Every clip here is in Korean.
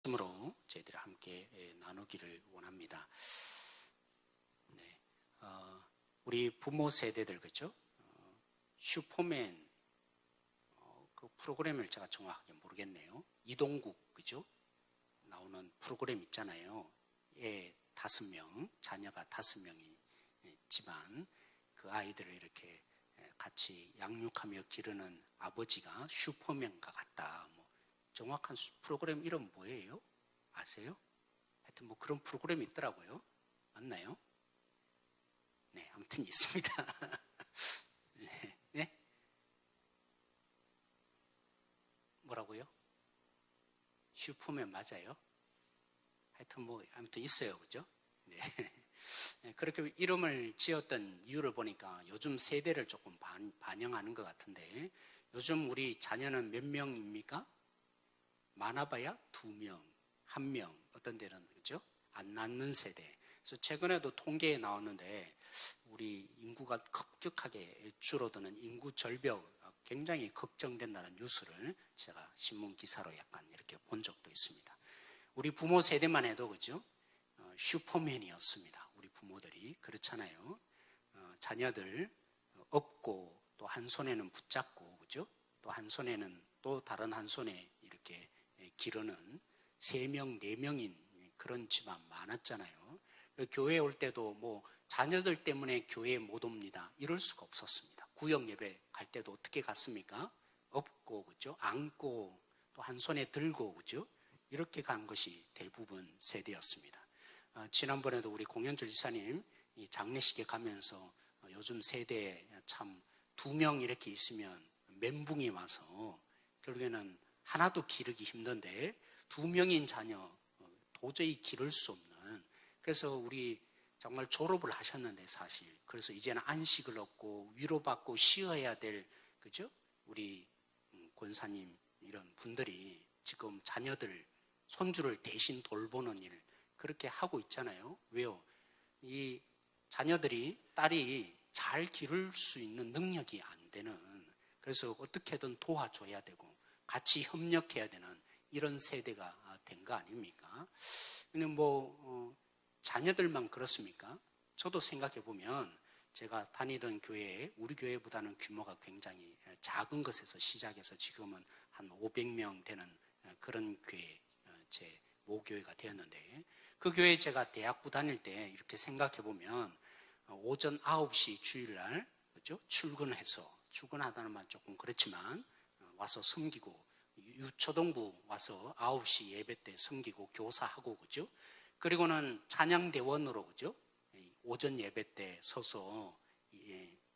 말씀으로 저희들이 함께 나누기를 원합니다. 네, 우리 부모 세대들 그죠? 슈퍼맨 그 프로그램을 제가 정확하게 모르겠네요. 이동국 그죠? 나오는 프로그램 있잖아요. 애 5명, 자녀가 5명이 있지만 그 아이들을 이렇게 같이 양육하며 기르는 아버지가 슈퍼맨과 같다. 정확한 프로그램 이름 뭐예요? 아세요? 하여튼 그런 프로그램이 있더라고요. 맞나요? 네, 아무튼 있습니다. 네, 네? 뭐라고요? 슈퍼맨 맞아요? 하여튼 아무튼 있어요, 그죠? 네. 그렇게 이름을 지었던 이유를 보니까 요즘 세대를 조금 반영하는 것 같은데, 요즘 우리 자녀는 몇 명입니까? 많아봐야 2명, 1명, 어떤 데는 그죠? 안 낳는 세대. 그래서 최근에도 통계에 나왔는데 우리 인구가 급격하게 줄어드는 인구 절벽, 굉장히 걱정된다는 뉴스를 제가 신문 기사로 약간 이렇게 본 적도 있습니다. 우리 부모 세대만 해도 그죠? 슈퍼맨이었습니다. 우리 부모들이 그렇잖아요. 자녀들 업고 또 한 손에는 붙잡고 그죠? 또 한 손에는 또 다른 한 손에 이렇게 기르는 3명, 4명인 그런 집안 많았잖아요. 교회에 올 때도 자녀들 때문에 교회에 못 옵니다. 이럴 수가 없었습니다. 구역 예배 갈 때도 어떻게 갔습니까? 업고, 그죠? 안고, 또 한 손에 들고, 그죠? 이렇게 간 것이 대부분 세대였습니다. 지난번에도 우리 공연철 지사님 이 장례식에 가면서 요즘 세대에 참 2명 이렇게 있으면 멘붕이 와서 결국에는 하나도 기르기 힘든데 2명인 자녀 도저히 기를 수 없는, 그래서 우리 정말 졸업을 하셨는데 사실 그래서 이제는 안식을 얻고 위로받고 쉬어야 될 그죠? 우리 권사님 이런 분들이 지금 자녀들 손주를 대신 돌보는 일 그렇게 하고 있잖아요. 왜요? 이 자녀들이 딸이 잘 기를 수 있는 능력이 안 되는, 그래서 어떻게든 도와줘야 되고 같이 협력해야 되는 이런 세대가 된 거 아닙니까? 근데 자녀들만 그렇습니까? 저도 생각해 보면 제가 다니던 교회에 우리 교회보다는 규모가 굉장히 작은 것에서 시작해서 지금은 한 500명 되는 그런 교회, 제 모교회가 되었는데, 그 교회에 제가 대학부 다닐 때 이렇게 생각해 보면 오전 9시 주일날 그렇죠? 출근하다는 말 조금 그렇지만 와서 섬기고, 유초동부 와서 9시 예배 때 섬기고 교사하고 그죠? 그리고는 찬양대원으로 그죠? 오전 예배 때 서서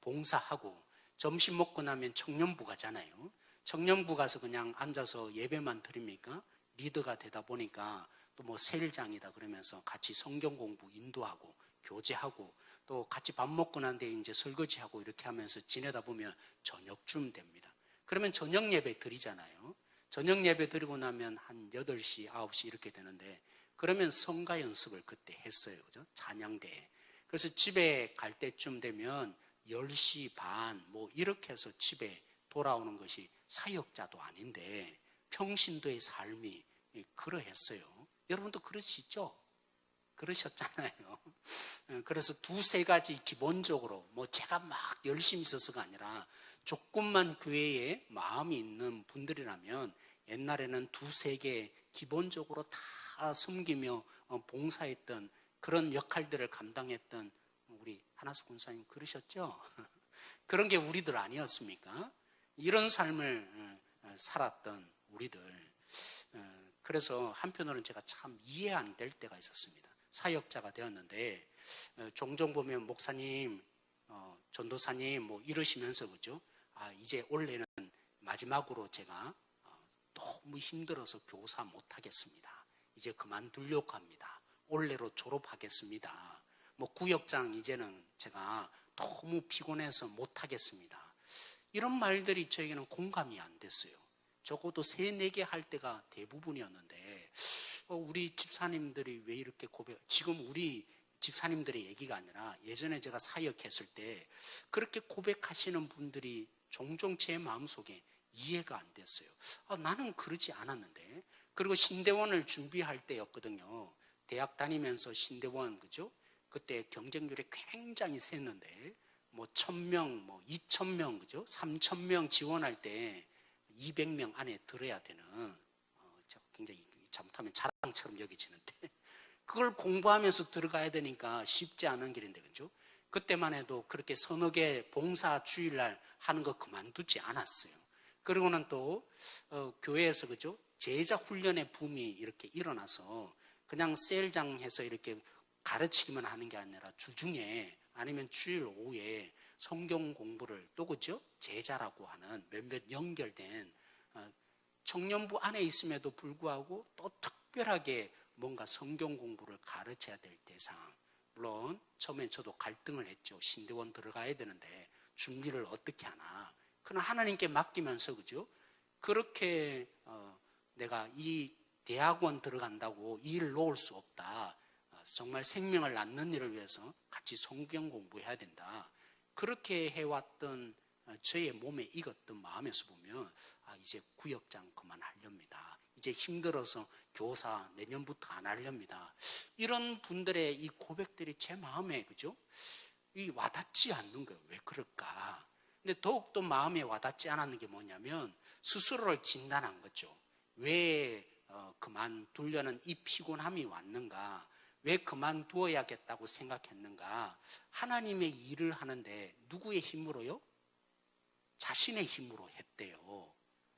봉사하고, 점심 먹고 나면 청년부 가잖아요. 청년부 가서 그냥 앉아서 예배만 드립니까? 리더가 되다 보니까 또 세일장이다 그러면서 같이 성경 공부 인도하고 교제하고 또 같이 밥 먹고 난 뒤에 이제 설거지하고 이렇게 하면서 지내다 보면 저녁쯤 됩니다. 그러면 저녁 예배 드리잖아요. 저녁 예배 드리고 나면 한 8시, 9시 이렇게 되는데, 그러면 성가 연습을 그때 했어요. 그죠? 찬양대에. 그래서 집에 갈 때쯤 되면 10시 반, 이렇게 해서 집에 돌아오는 것이 사역자도 아닌데 평신도의 삶이 그러했어요. 여러분도 그러시죠? 그러셨잖아요. 그래서 2-3가지 기본적으로 제가 막 열심히 있어서가 아니라 조금만 교회에 마음이 있는 분들이라면 옛날에는 2-3개 기본적으로 다 섬기며 봉사했던 그런 역할들을 감당했던 우리 한하수 권사님 그러셨죠? 그런 게 우리들 아니었습니까? 이런 삶을 살았던 우리들. 그래서 한편으로는 제가 참 이해 안 될 때가 있었습니다. 사역자가 되었는데 종종 보면 목사님, 전도사님 이러시면서 그죠? 이제 올해는 마지막으로 제가 너무 힘들어서 교사 못하겠습니다. 이제 그만두려고 합니다. 올해로 졸업하겠습니다. 구역장 이제는 제가 너무 피곤해서 못하겠습니다. 이런 말들이 저에게는 공감이 안 됐어요. 적어도 3-4개 할 때가 대부분이었는데 우리 집사님들이 왜 이렇게 지금 우리 집사님들의 얘기가 아니라 예전에 제가 사역했을 때 그렇게 고백하시는 분들이 종종 제 마음속에 이해가 안 됐어요. 나는 그러지 않았는데 그리고 신대원을 준비할 때였거든요. 대학 다니면서 신대원, 그죠? 그때 경쟁률이 굉장히 셌는데, 뭐 1000명, 뭐 2000명, 그죠? 3000명 지원할 때 200명 안에 들어야 되는, 제가 굉장히 잘못하면 자랑처럼 여기지는데, 그걸 공부하면서 들어가야 되니까 쉽지 않은 길인데, 그죠? 그때만 해도 그렇게 서너 개 봉사 주일날 하는 거 그만두지 않았어요. 그리고는 또 교회에서, 그죠? 제자 훈련의 붐이 이렇게 일어나서 그냥 셀장해서 이렇게 가르치기만 하는 게 아니라 주중에 아니면 주일 오후에 성경 공부를 또, 그죠? 제자라고 하는 몇몇 연결된 청년부 안에 있음에도 불구하고 또 특별하게 뭔가 성경 공부를 가르쳐야 될 대상. 물론 처음엔 저도 갈등을 했죠. 신대원 들어가야 되는데 준비를 어떻게 하나. 그러나 하나님께 맡기면서, 그죠? 그렇게 내가 이 대학원 들어간다고 이 일을 놓을 수 없다. 정말 생명을 낳는 일을 위해서 같이 성경 공부해야 된다. 그렇게 해왔던 저의 몸에 익었던 마음에서 보면 이제 구역장 그만하렵니다. 이제 힘들어서 교사 내년부터 안 하렵니다. 이런 분들의 이 고백들이 제 마음에, 그죠? 이 와닿지 않는 거예요. 왜 그럴까? 근데 더욱더 마음에 와닿지 않았는 게 뭐냐면 스스로를 진단한 거죠. 왜 그만두려는 이 피곤함이 왔는가? 왜 그만두어야겠다고 생각했는가? 하나님의 일을 하는데 누구의 힘으로요? 자신의 힘으로 했대요.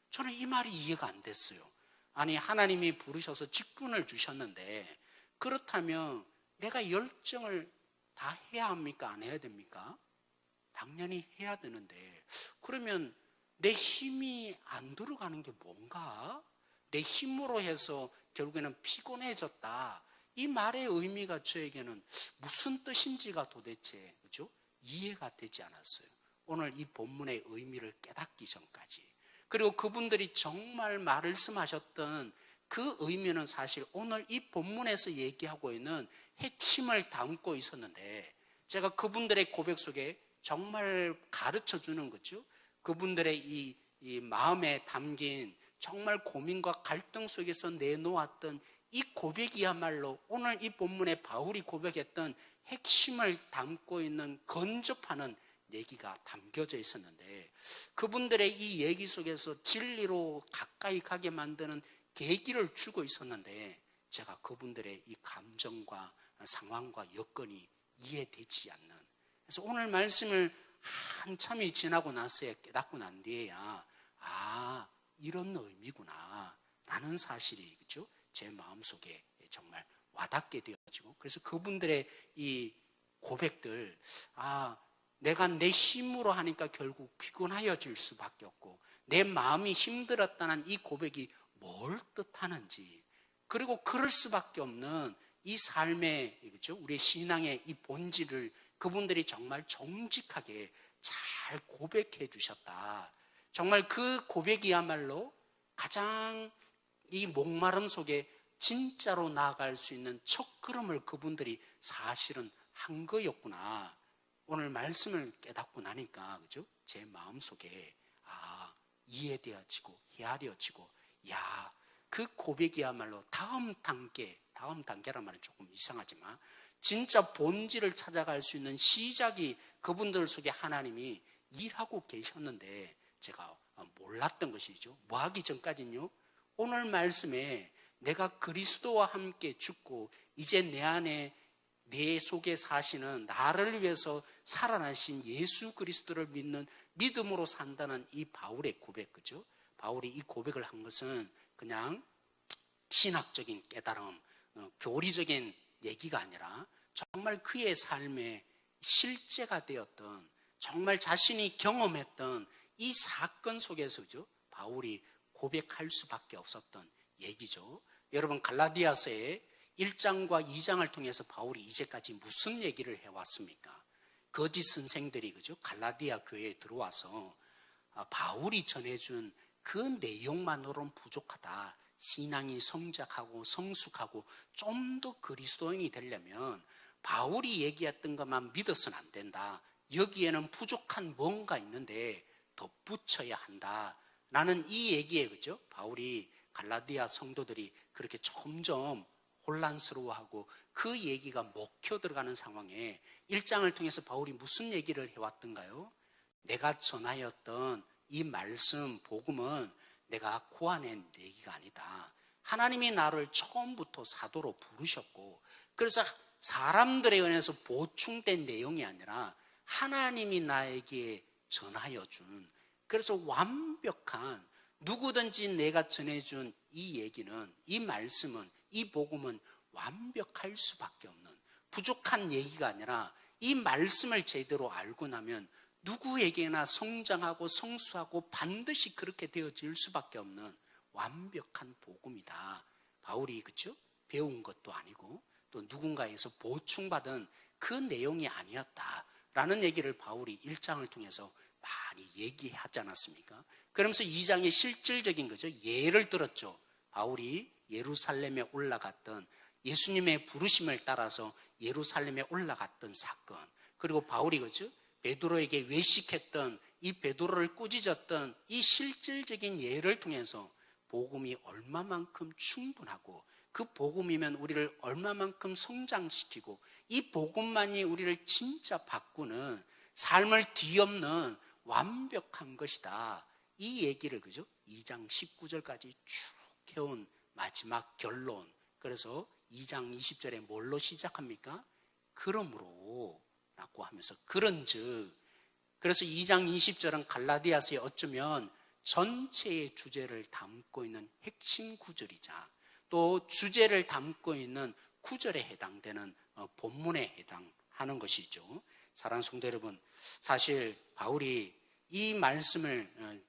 저는 이 말이 이해가 안 됐어요. 아니, 하나님이 부르셔서 직분을 주셨는데 그렇다면 내가 열정을 다 해야 합니까? 안 해야 됩니까? 당연히 해야 되는데, 그러면 내 힘이 안 들어가는 게 뭔가? 내 힘으로 해서 결국에는 피곤해졌다. 이 말의 의미가 저에게는 무슨 뜻인지가 도대체, 그죠? 이해가 되지 않았어요. 오늘 이 본문의 의미를 깨닫기 전까지. 그리고 그분들이 정말 말씀하셨던 그 의미는 사실 오늘 이 본문에서 얘기하고 있는 핵심을 담고 있었는데, 제가 그분들의 고백 속에 정말 가르쳐 주는 거죠. 그분들의 이 마음에 담긴 정말 고민과 갈등 속에서 내놓았던 이 고백이야말로 오늘 이 본문에 바울이 고백했던 핵심을 담고 있는 건접하는 얘기가 담겨져 있었는데, 그분들의 이 얘기 속에서 진리로 가까이 가게 만드는 계기를 주고 있었는데, 제가 그분들의 이 감정과 상황과 여건이 이해되지 않는, 그래서 오늘 말씀을 한참이 지나고 나서야 깨닫고 난 뒤에야 이런 의미구나 라는 사실이, 그렇죠? 제 마음속에 정말 와닿게 되어지고, 그래서 그분들의 이 고백들, 내가 내 힘으로 하니까 결국 피곤하여질 수밖에 없고, 내 마음이 힘들었다는 이 고백이 뭘 뜻하는지, 그리고 그럴 수밖에 없는 이 삶의, 그렇죠? 우리의 신앙의 이 본질을 그분들이 정말 정직하게 잘 고백해 주셨다. 정말 그 고백이야말로 가장 이 목마름 속에 진짜로 나아갈 수 있는 첫걸음을 그분들이 사실은 한 거였구나. 오늘 말씀을 깨닫고 나니까, 그죠? 제 마음속에 이해되어지고 헤아려지고, 그 고백이야말로 다음 단계란 말은 조금 이상하지만 진짜 본질을 찾아갈 수 있는 시작이 그분들 속에 하나님이 일하고 계셨는데 제가 몰랐던 것이죠. 뭐 하기 전까지는요, 오늘 말씀에 내가 그리스도와 함께 죽고 이제 내 안에 내 속에 사시는 나를 위해서 살아나신 예수 그리스도를 믿는 믿음으로 산다는 이 바울의 고백, 그죠? 바울이 이 고백을 한 것은 그냥 신학적인 깨달음, 교리적인 얘기가 아니라 정말 그의 삶의 실제가 되었던, 정말 자신이 경험했던 이 사건 속에서죠, 바울이 고백할 수밖에 없었던 얘기죠. 여러분, 갈라디아서의 1장과 2장을 통해서 바울이 이제까지 무슨 얘기를 해왔습니까? 거짓 선생들이, 그죠? 갈라디아 교회에 들어와서 바울이 전해준 그 내용만으로는 부족하다. 신앙이 성장하고 성숙하고 좀 더 그리스도인이 되려면 바울이 얘기했던 것만 믿어서는 안 된다. 여기에는 부족한 뭔가 있는데 덧붙여야 한다. 라는 이 얘기에, 그죠? 바울이 갈라디아 성도들이 그렇게 점점 혼란스러워하고 그 얘기가 먹혀 들어가는 상황에 1장을 통해서 바울이 무슨 얘기를 해왔던가요? 내가 전하였던 이 말씀, 복음은 내가 고안한 얘기가 아니다. 하나님이 나를 처음부터 사도로 부르셨고, 그래서 사람들에 의해서 보충된 내용이 아니라 하나님이 나에게 전하여 준, 그래서 완벽한, 누구든지 내가 전해준 이 얘기는, 이 말씀은, 이 복음은 완벽할 수밖에 없는, 부족한 얘기가 아니라 이 말씀을 제대로 알고 나면 누구에게나 성장하고 성수하고 반드시 그렇게 되어질 수밖에 없는 완벽한 복음이다. 바울이 그렇죠? 배운 것도 아니고 또 누군가에서 보충받은 그 내용이 아니었다라는 얘기를 바울이 1장을 통해서 많이 얘기하지 않았습니까? 그러면서 2장의 실질적인 거죠. 예를 들었죠. 바울이 예루살렘에 올라갔던, 예수님의 부르심을 따라서 예루살렘에 올라갔던 사건, 그리고 바울이 그죠? 베드로에게 외식했던, 이 베드로를 꾸짖었던 이 실질적인 예를 통해서 복음이 얼마만큼 충분하고 그 복음이면 우리를 얼마만큼 성장시키고 이 복음만이 우리를 진짜 바꾸는, 삶을 뒤엎는 완벽한 것이다. 이 얘기를 그죠? 2장 19절까지 쭉 해온 마지막 결론. 그래서 2장 20절에 뭘로 시작합니까? 그러므로 라고 하면서 그런즉, 그래서 2장 20절은 갈라디아서에 어쩌면 전체의 주제를 담고 있는 핵심 구절이자 또 주제를 담고 있는 구절에 해당되는 본문에 해당하는 것이죠. 사랑하는 성도 여러분, 사실 바울이 이 말씀을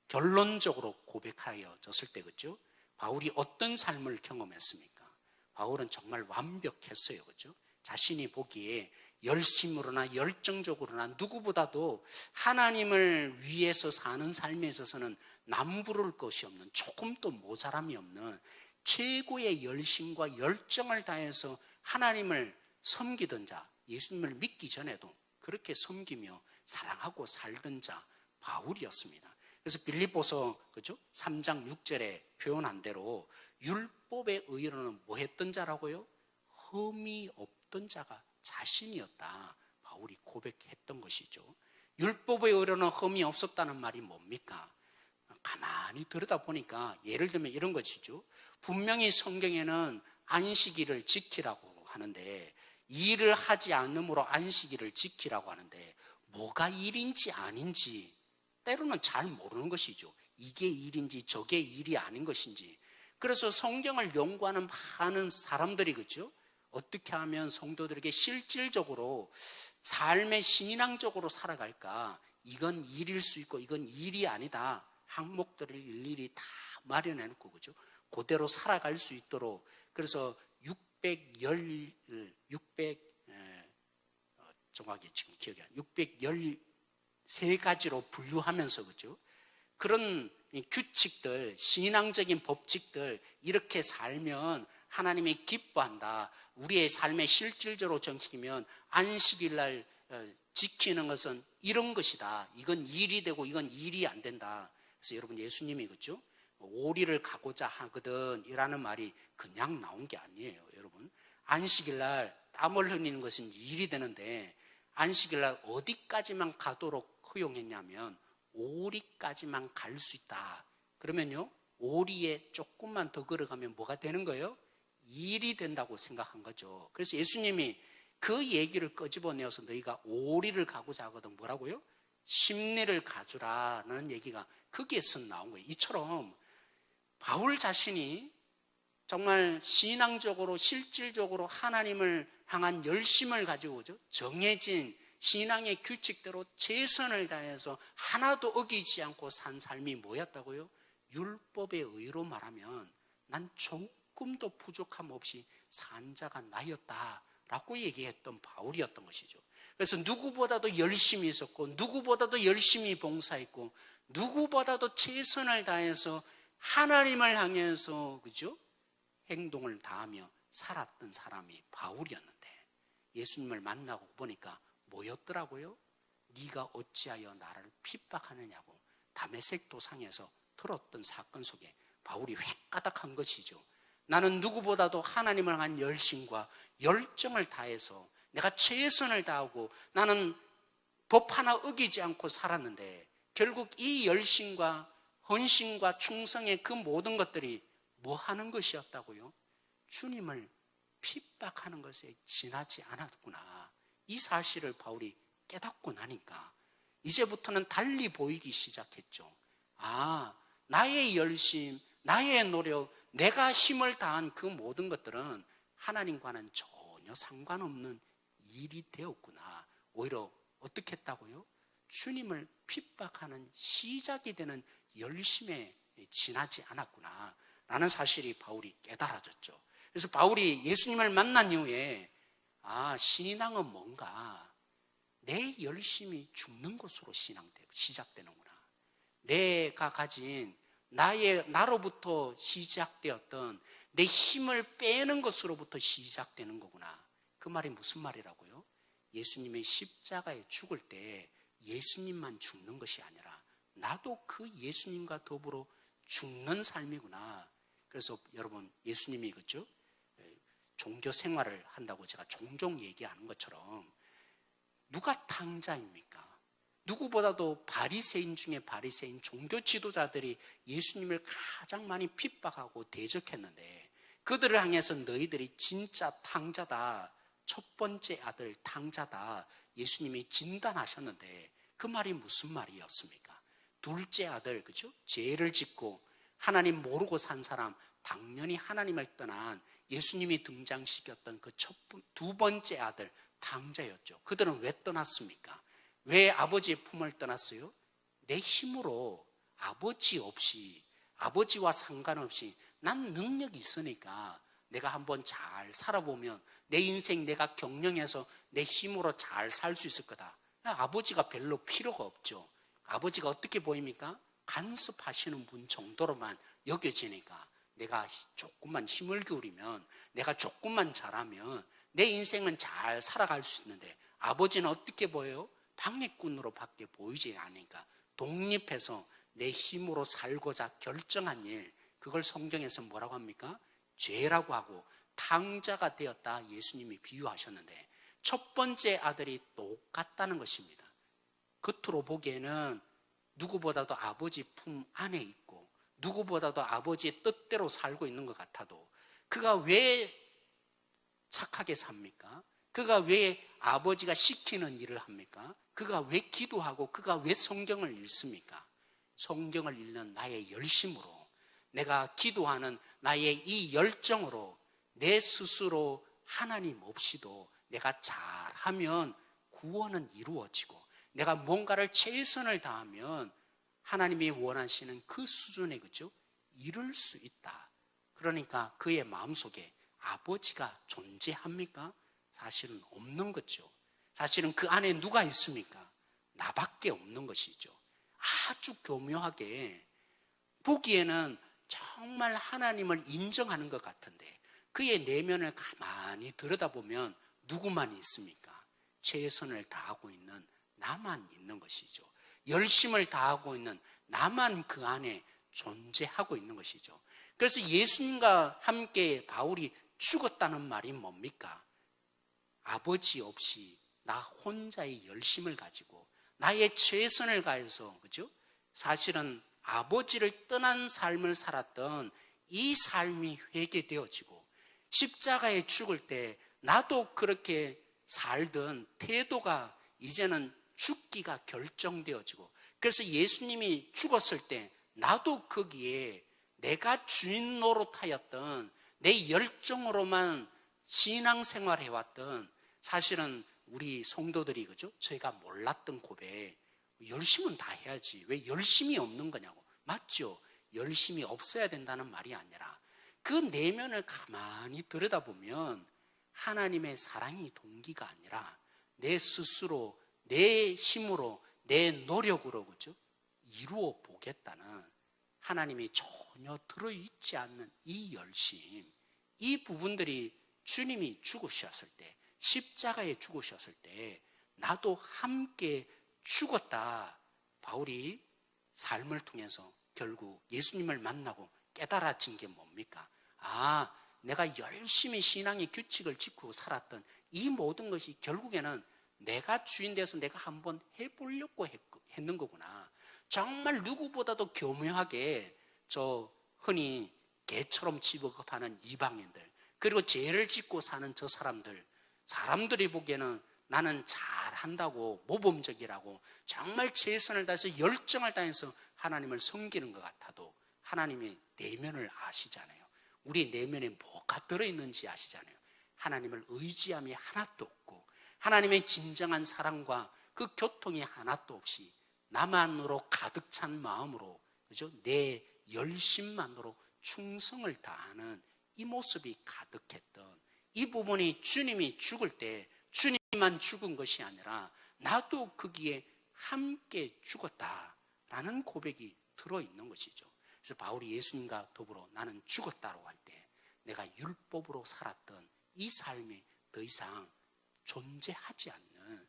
결론적으로 고백하여졌을 때 그죠? 바울이 어떤 삶을 경험했습니까? 바울은 정말 완벽했어요. 그죠? 자신이 보기에 열심으로나 열정적으로나 누구보다도 하나님을 위해서 사는 삶에 있어서는 남부를 것이 없는, 조금도 모자람이 없는 최고의 열심과 열정을 다해서 하나님을 섬기던 자, 예수님을 믿기 전에도 그렇게 섬기며 사랑하고 살던 자 바울이었습니다. 그래서 빌립보서 그죠? 3장 6절에 표현한 대로 율법에 의로는 뭐 했던 자라고요? 흠이 없던 자가 자신이었다. 바울이 고백했던 것이죠. 율법에 의로는 흠이 없었다는 말이 뭡니까? 가만히 들여다보니까 예를 들면 이런 것이죠. 분명히 성경에는 안식일을 지키라고 하는데, 일을 하지 않으므로 안식일을 지키라고 하는데 뭐가 일인지 아닌지 때로는 잘 모르는 것이죠. 이게 일인지 저게 일이 아닌 것인지. 그래서 성경을 연구하는 많은 사람들이 그죠? 어떻게 하면 성도들에게 실질적으로 삶의 신앙적으로 살아갈까? 이건 일일 수 있고 이건 일이 아니다. 항목들을 일일이 다 마련해 놓고 그죠? 그대로 살아갈 수 있도록. 그래서 정확히 지금 기억이 안 나요. 613가지로 분류하면서 그죠? 그런 규칙들, 신앙적인 법칙들, 이렇게 살면 하나님이 기뻐한다. 우리의 삶에 실질적으로 정치면 안식일 날 지키는 것은 이런 것이다. 이건 일이 되고 이건 일이 안 된다. 그래서 여러분, 예수님이 그죠? 오리를 가고자 하거든 이라는 말이 그냥 나온 게 아니에요. 여러분, 안식일 날 땀을 흘리는 것은 일이 되는데 안식일 날 어디까지만 가도록 허용했냐면 오리까지만 갈 수 있다. 그러면요, 오리에 조금만 더 걸어가면 뭐가 되는 거예요? 일이 된다고 생각한 거죠. 그래서 예수님이 그 얘기를 끄집어내어서 너희가 오리를 가고자 하거든 뭐라고요? 십리를 가주라는 얘기가 거기에서 나온 거예요. 이처럼 바울 자신이 정말 신앙적으로 실질적으로 하나님을 향한 열심을 가지고 오죠. 정해진 신앙의 규칙대로 최선을 다해서 하나도 어기지 않고 산 삶이 뭐였다고요? 율법의 의로 말하면 난 조금도 부족함 없이 산 자가 나였다라고 얘기했던 바울이었던 것이죠. 그래서 누구보다도 열심히 있었고 누구보다도 열심히 봉사했고 누구보다도 최선을 다해서 하나님을 향해서 그죠? 행동을 다하며 살았던 사람이 바울이었는데 예수님을 만나고 보니까 뭐였더라고요? 네가 어찌하여 나를 핍박하느냐고 다메섹 도상에서 들었던 사건 속에 바울이 획가닥한 것이죠. 나는 누구보다도 하나님을 향한 열심과 열정을 다해서 내가 최선을 다하고 나는 법 하나 어기지 않고 살았는데 결국 이 열심과 헌신과 충성의 그 모든 것들이 뭐 하는 것이었다고요? 주님을 핍박하는 것에 지나지 않았구나. 이 사실을 바울이 깨닫고 나니까 이제부터는 달리 보이기 시작했죠. 아, 나의 열심, 나의 노력, 내가 힘을 다한 그 모든 것들은 하나님과는 전혀 상관없는 일이 되었구나. 오히려 어떻게 했다고요? 주님을 핍박하는 시작이 되는 열심에 지나지 않았구나 라는 사실이 바울이 깨달아졌죠. 그래서 바울이 예수님을 만난 이후에 신앙은 뭔가 내 열심이 죽는 것으로 시작되는구나. 내가 가진 나로부터 시작되었던 내 힘을 빼는 것으로부터 시작되는 거구나. 그 말이 무슨 말이라고요? 예수님의 십자가에 죽을 때 예수님만 죽는 것이 아니라 나도 그 예수님과 더불어 죽는 삶이구나. 그래서 여러분, 예수님이 그죠? 종교 생활을 한다고 제가 종종 얘기하는 것처럼 누가 탕자입니까? 누구보다도 바리새인 중에 바리새인 종교 지도자들이 예수님을 가장 많이 핍박하고 대적했는데 그들을 향해서 너희들이 진짜 탕자다, 첫 번째 아들 탕자다 예수님이 진단하셨는데 그 말이 무슨 말이었습니까? 둘째 아들, 그죠? 죄를 짓고 하나님 모르고 산 사람, 당연히 하나님을 떠난 예수님이 등장시켰던 그 두 번째 아들 탕자였죠. 그들은 왜 떠났습니까? 왜 아버지의 품을 떠났어요? 내 힘으로 아버지 없이, 아버지와 상관없이 난 능력이 있으니까 내가 한번 잘 살아보면 내 인생 내가 경영해서 내 힘으로 잘 살 수 있을 거다. 아버지가 별로 필요가 없죠. 아버지가 어떻게 보입니까? 간섭하시는 분 정도로만 여겨지니까 내가 조금만 힘을 기울이면, 내가 조금만 잘하면 내 인생은 잘 살아갈 수 있는데 아버지는 어떻게 보여요? 방해꾼으로 밖에 보이지 않으니까 독립해서 내 힘으로 살고자 결정한 일, 그걸 성경에서 뭐라고 합니까? 죄라고 하고 탕자가 되었다 예수님이 비유하셨는데 첫 번째 아들이 똑같다는 것입니다. 겉으로 보기에는 누구보다도 아버지 품 안에 있고 누구보다도 아버지의 뜻대로 살고 있는 것 같아도 그가 왜 착하게 삽니까? 그가 왜 아버지가 시키는 일을 합니까? 그가 왜 기도하고 그가 왜 성경을 읽습니까? 성경을 읽는 나의 열심으로, 내가 기도하는 나의 이 열정으로 내 스스로 하나님 없이도 내가 잘하면 구원은 이루어지고 내가 뭔가를 최선을 다하면 하나님이 원하시는 그 수준에 그죠? 이룰 수 있다. 그러니까 그의 마음속에 아버지가 존재합니까? 사실은 없는 거죠. 사실은 그 안에 누가 있습니까? 나밖에 없는 것이죠. 아주 교묘하게 보기에는 정말 하나님을 인정하는 것 같은데 그의 내면을 가만히 들여다보면 누구만 있습니까? 최선을 다하고 있는 나만 있는 것이죠. 열심을 다하고 있는 나만 그 안에 존재하고 있는 것이죠. 그래서 예수님과 함께 바울이 죽었다는 말이 뭡니까? 아버지 없이 나 혼자의 열심을 가지고 나의 최선을 가해서, 그죠? 사실은 아버지를 떠난 삶을 살았던 이 삶이 회개되어지고 십자가에 죽을 때 나도 그렇게 살던 태도가 이제는 죽기가 결정되어지고, 그래서 예수님이 죽었을 때 나도 거기에 내가 주인 노릇하였던 내 열정으로만 신앙생활 해왔던, 사실은 우리 성도들이 그죠? 저희가 몰랐던 고백, 열심은 다 해야지 왜 열심이 없는 거냐고. 맞죠? 열심이 없어야 된다는 말이 아니라 그 내면을 가만히 들여다보면 하나님의 사랑이 동기가 아니라 내 스스로 내 힘으로 내 노력으로 그죠? 이루어 보겠다는 하나님이 전혀 들어있지 않는 이 열심, 이 부분들이 주님이 죽으셨을 때, 십자가에 죽으셨을 때 나도 함께 죽었다. 바울이 삶을 통해서 결국 예수님을 만나고 깨달아진 게 뭡니까? 아, 내가 열심히 신앙의 규칙을 지키고 살았던 이 모든 것이 결국에는 내가 주인 돼서 내가 한번 해보려고 했는 거구나. 정말 누구보다도 교묘하게 흔히 개처럼 집어급하는 이방인들, 그리고 죄를 짓고 사는 저 사람들이 보기에는 나는 잘한다고, 모범적이라고 정말 최선을 다해서 열정을 다해서 하나님을 섬기는 것 같아도 하나님의 내면을 아시잖아요. 우리 내면에 뭐가 들어있는지 아시잖아요. 하나님을 의지함이 하나도 없고 하나님의 진정한 사랑과 그 교통이 하나도 없이 나만으로 가득 찬 마음으로, 그죠? 내 열심만으로 충성을 다하는 이 모습이 가득했던 이 부분이 주님이 죽을 때 주님만 죽은 것이 아니라 나도 거기에 함께 죽었다라는 고백이 들어있는 것이죠. 그래서 바울이 예수님과 더불어 나는 죽었다고 할 때 내가 율법으로 살았던 이 삶이 더 이상 존재하지 않는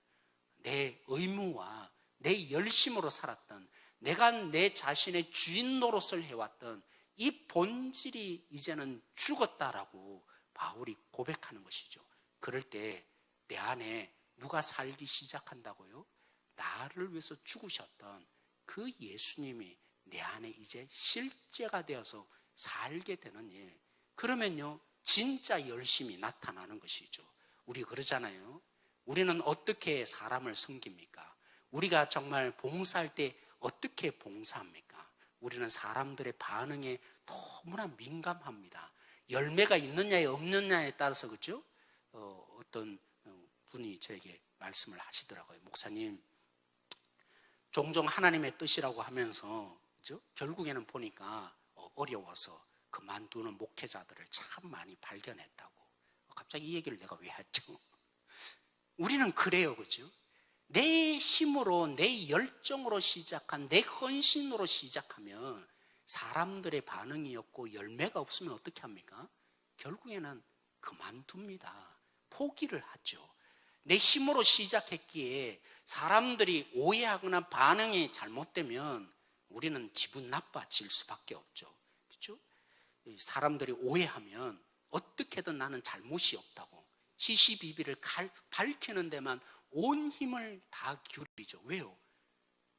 내 의무와 내 열심으로 살았던, 내가 내 자신의 주인 노릇을 해왔던 이 본질이 이제는 죽었다라고 바울이 고백하는 것이죠. 그럴 때 내 안에 누가 살기 시작한다고요? 나를 위해서 죽으셨던 그 예수님이 내 안에 이제 실제가 되어서 살게 되는 일. 그러면요, 진짜 열심이 나타나는 것이죠. 우리 그러잖아요. 우리는 어떻게 사람을 섬깁니까? 우리가 정말 봉사할 때 어떻게 봉사합니까? 우리는 사람들의 반응에 너무나 민감합니다. 열매가 있느냐에 없느냐에 따라서, 그렇죠? 어떤 분이 저에게 말씀을 하시더라고요. 목사님, 종종 하나님의 뜻이라고 하면서, 그렇죠? 결국에는 보니까 어려워서 그만두는 목회자들을 참 많이 발견했다고. 갑자기 이 얘기를 내가 왜 했죠? 우리는 그래요, 그렇죠? 내 힘으로, 내 열정으로 시작한, 내 헌신으로 시작하면 사람들의 반응이 없고 열매가 없으면 어떻게 합니까? 결국에는 그만둡니다. 포기를 하죠. 내 힘으로 시작했기에 사람들이 오해하거나 반응이 잘못되면 우리는 기분 나빠질 수밖에 없죠. 그렇죠? 사람들이 오해하면 어떻게든 나는 잘못이 없다고 시시비비를 밝히는 데만 온 힘을 다 기울이죠. 왜요?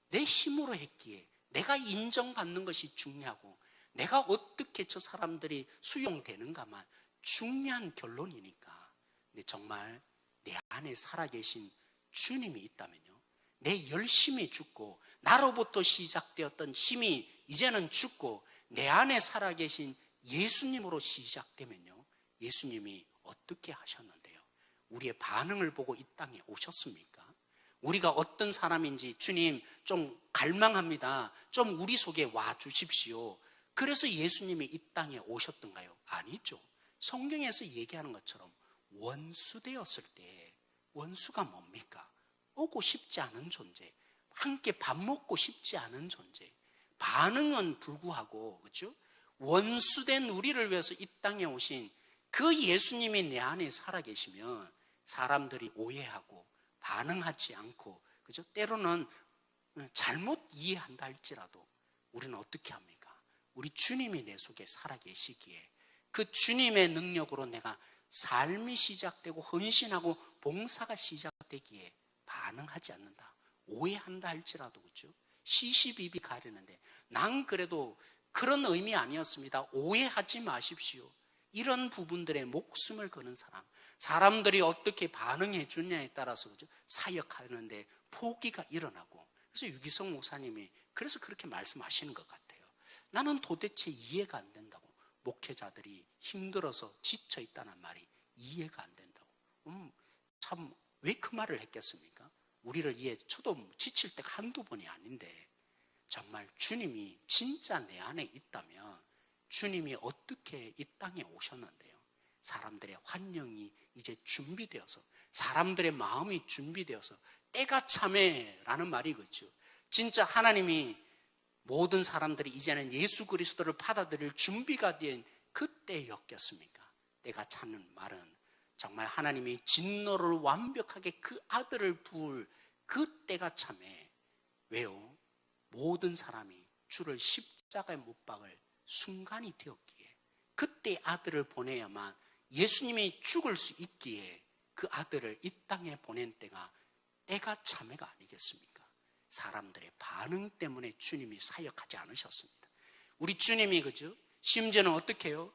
내 힘으로 했기에 내가 인정받는 것이 중요하고 내가 어떻게 저 사람들이 수용되는가만 중요한 결론이니까. 근데 정말 내 안에 살아계신 주님이 있다면요, 내 열심이 죽고 나로부터 시작되었던 힘이 이제는 죽고 내 안에 살아계신 예수님으로 시작되면요, 예수님이 어떻게 하셨는데요? 우리의 반응을 보고 이 땅에 오셨습니까? 우리가 어떤 사람인지 주님 좀 갈망합니다. 좀 우리 속에 와 주십시오. 그래서 예수님이 이 땅에 오셨던가요? 아니죠. 성경에서 얘기하는 것처럼 원수 되었을 때, 원수가 뭡니까? 오고 싶지 않은 존재, 함께 밥 먹고 싶지 않은 존재, 반응은 불구하고, 그렇죠? 원수된 우리를 위해서 이 땅에 오신 그 예수님이 내 안에 살아계시면 사람들이 오해하고 반응하지 않고, 그죠? 때로는 잘못 이해한다 할지라도 우리는 어떻게 합니까? 우리 주님이 내 속에 살아계시기에 그 주님의 능력으로 내가 삶이 시작되고 헌신하고 봉사가 시작되기에 반응하지 않는다, 오해한다 할지라도, 그죠? 시시비비 가리는데 난 그래도 그런 의미 아니었습니다. 오해하지 마십시오. 이런 부분들에 목숨을 거는 사람, 사람들이 어떻게 반응해 주냐에 따라서, 그죠? 사역하는데 포기가 일어나고. 그래서 유기성 목사님이 그래서 그렇게 말씀하시는 것 같아요. 나는 도대체 이해가 안 된다고. 목회자들이 힘들어서 지쳐 있다는 말이 이해가 안 된다고. 참 왜 그 말을 했겠습니까? 우리를 저도 지칠 때가 한두 번이 아닌데 정말 주님이 진짜 내 안에 있다면 주님이 어떻게 이 땅에 오셨는데요? 사람들의 환영이 이제 준비되어서, 사람들의 마음이 준비되어서 때가 참해라는 말이 그렇죠. 진짜 하나님이 모든 사람들이 이제는 예수 그리스도를 받아들일 준비가 된 그때였겠습니까? 때가 차는 말은 정말 하나님이 진노를 완벽하게 그 아들을 부을 그 때가 참해. 왜요? 모든 사람이 주를 십자가에 못 박을 순간이 되었기에, 그때 아들을 보내야만 예수님이 죽을 수 있기에 그 아들을 이 땅에 보낸 때가 참회가 아니겠습니까? 사람들의 반응 때문에 주님이 사역하지 않으셨습니다. 우리 주님이 그죠? 심지어는 어떻게 해요?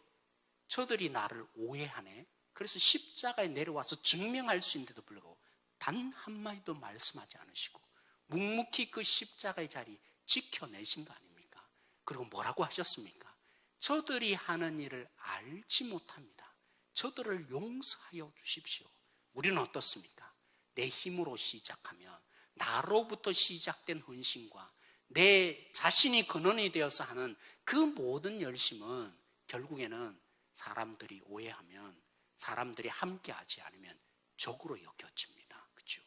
저들이 나를 오해하네. 그래서 십자가에 내려와서 증명할 수 있는데도 불구하고 단 한마디도 말씀하지 않으시고 묵묵히 그 십자가의 자리 지켜내신 거 아닙니까? 그리고 뭐라고 하셨습니까? 저들이 하는 일을 알지 못합니다. 저들을 용서하여 주십시오. 우리는 어떻습니까? 내 힘으로 시작하면, 나로부터 시작된 헌신과 내 자신이 근원이 되어서 하는 그 모든 열심은 결국에는 사람들이 오해하면, 사람들이 함께하지 않으면 적으로 여겨집니다. 그렇죠?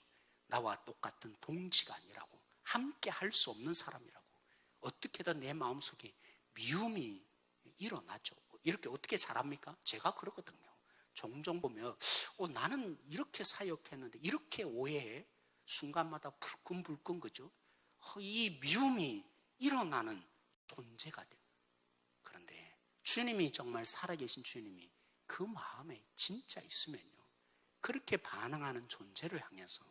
나와 똑같은 동지가 아니라고, 함께 할 수 없는 사람이라고, 어떻게든 내 마음속에 미움이 일어나죠. 이렇게 어떻게 잘합니까? 제가 그러거든요. 종종 보면 나는 이렇게 사역했는데 이렇게 오해해? 순간마다 불끈불끈 그죠? 이 미움이 일어나는 존재가 돼요. 그런데 주님이 정말 살아계신 주님이 그 마음에 진짜 있으면요, 그렇게 반응하는 존재를 향해서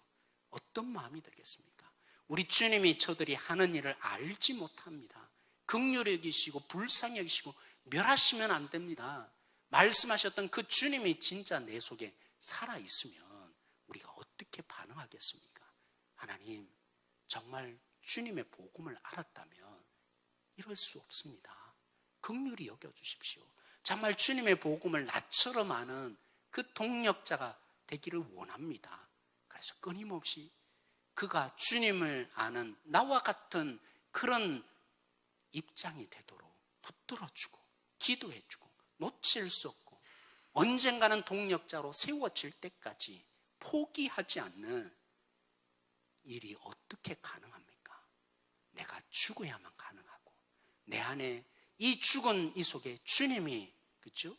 어떤 마음이 들겠습니까? 우리 주님이 저들이 하는 일을 알지 못합니다. 긍휼히 여기시고 불쌍히 여기시고 멸하시면 안 됩니다. 말씀하셨던 그 주님이 진짜 내 속에 살아있으면 우리가 어떻게 반응하겠습니까? 하나님, 정말 주님의 복음을 알았다면 이럴 수 없습니다. 긍휼히 여겨주십시오. 정말 주님의 복음을 나처럼 아는 그 동력자가 되기를 원합니다. 그래서 끊임없이 그가 주님을 아는 나와 같은 그런 입장이 되도록 붙들어주고 기도해주고 놓칠 수 없고 언젠가는 동력자로 세워질 때까지 포기하지 않는 일이 어떻게 가능합니까? 내가 죽어야만 가능하고 내 안에 이 죽은 이 속에 주님이, 그렇죠?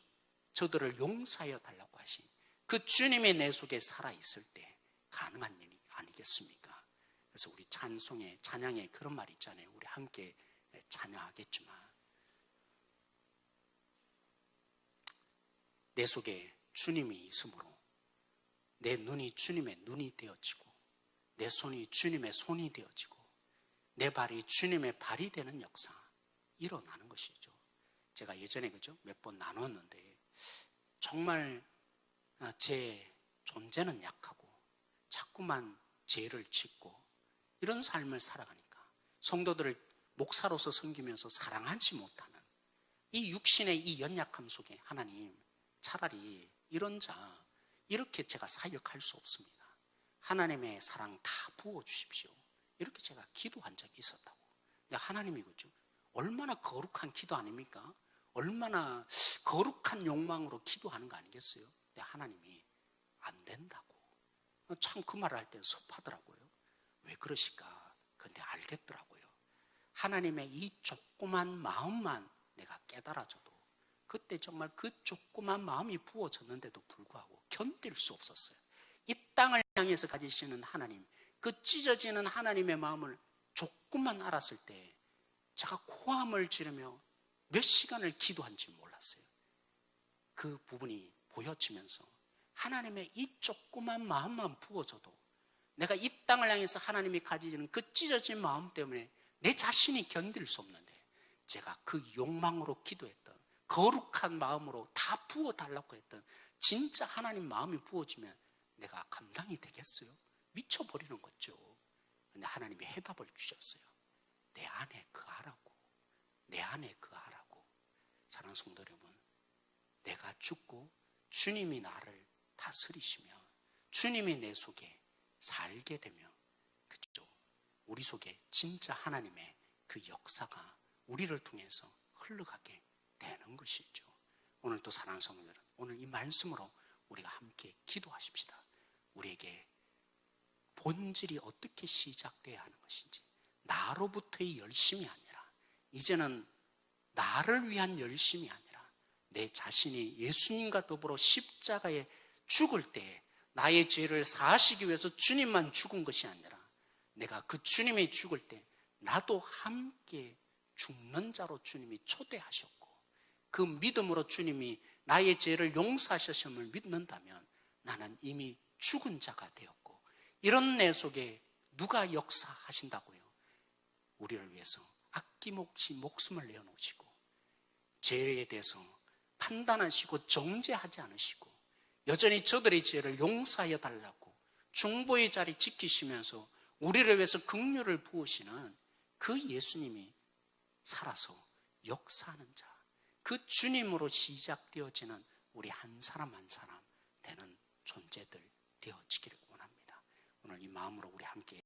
저들을 용서하여 달라고 하신 그 주님이 내 속에 살아있을 때 가능한 일이 아니겠습니까? 그래서 우리 찬양에 그런 말 있잖아요. 우리 함께 찬양하겠지만 내 속에 주님이 있으므로 내 눈이 주님의 눈이 되어지고 내 손이 주님의 손이 되어지고 내 발이 주님의 발이 되는 역사 일어나는 것이죠. 제가 예전에 그죠? 몇 번 나눴는데 정말 제 존재는 약하고 자꾸만 죄를 짓고 이런 삶을 살아가니까 성도들을 목사로서 섬기면서 사랑하지 못하는 이 육신의 이 연약함 속에 하나님, 차라리 이런 자 이렇게 제가 사역할 수 없습니다. 하나님의 사랑 다 부어주십시오. 이렇게 제가 기도한 적이 있었다고. 근데 하나님이 그죠? 얼마나 거룩한 기도 아닙니까? 얼마나 거룩한 욕망으로 기도하는 거 아니겠어요? 근데 하나님이 안 된다고. 참 그 말을 할 때는 섭하더라고요. 왜 그러실까? 근데 알겠더라고요. 하나님의 이 조그만 마음만 내가 깨달아져도 그때 정말 그 조그만 마음이 부어졌는데도 불구하고 견딜 수 없었어요. 이 땅을 향해서 가지시는 하나님, 그 찢어지는 하나님의 마음을 조금만 알았을 때 제가 고함을 지르며 몇 시간을 기도한지 몰랐어요. 그 부분이 보여지면서 하나님의 이 조그만 마음만 부어져도 내가 이 땅을 향해서 하나님이 가지시는 그 찢어진 마음 때문에 내 자신이 견딜 수 없는데 제가 그 욕망으로 기도했던 거룩한 마음으로 다 부어달라고 했던 진짜 하나님 마음이 부어지면 내가 감당이 되겠어요? 미쳐버리는 거죠. 근데 하나님이 해답을 주셨어요. 내 안에 거하라고. 내 안에 거하라고. 사랑하는 성도 여러분, 내가 죽고 주님이 나를 다스리시면 주님이 내 속에 살게 되면 그죠? 우리 속에 진짜 하나님의 그 역사가 우리를 통해서 흘러가게 되는 것이죠. 오늘 또 사랑하는 성도 여러분, 오늘 이 말씀으로 우리가 함께 기도하십시다. 우리에게 본질이 어떻게 시작돼야 하는 것인지, 나로부터의 열심이 아니라 이제는 나를 위한 열심이 아니라 내 자신이 예수님과 더불어 십자가에 죽을 때 나의 죄를 사하시기 위해서 주님만 죽은 것이 아니라 내가 그 주님이 죽을 때 나도 함께 죽는 자로 주님이 초대하셨고 그 믿음으로 주님이 나의 죄를 용서하셨음을 믿는다면 나는 이미 죽은 자가 되었고, 이런 내 속에 누가 역사하신다고요? 우리를 위해서 아낌없이 목숨을 내어놓으시고 죄에 대해서 판단하시고 정죄하지 않으시고 여전히 저들의 죄를 용서하여 달라고 중보의 자리 지키시면서 우리를 위해서 긍휼을 부으시는 그 예수님이 살아서 역사하는 자, 그 주님으로 시작되어지는 우리 한 사람 한 사람 되는 존재들 되어지기를 원합니다. 오늘 이 마음으로 우리 함께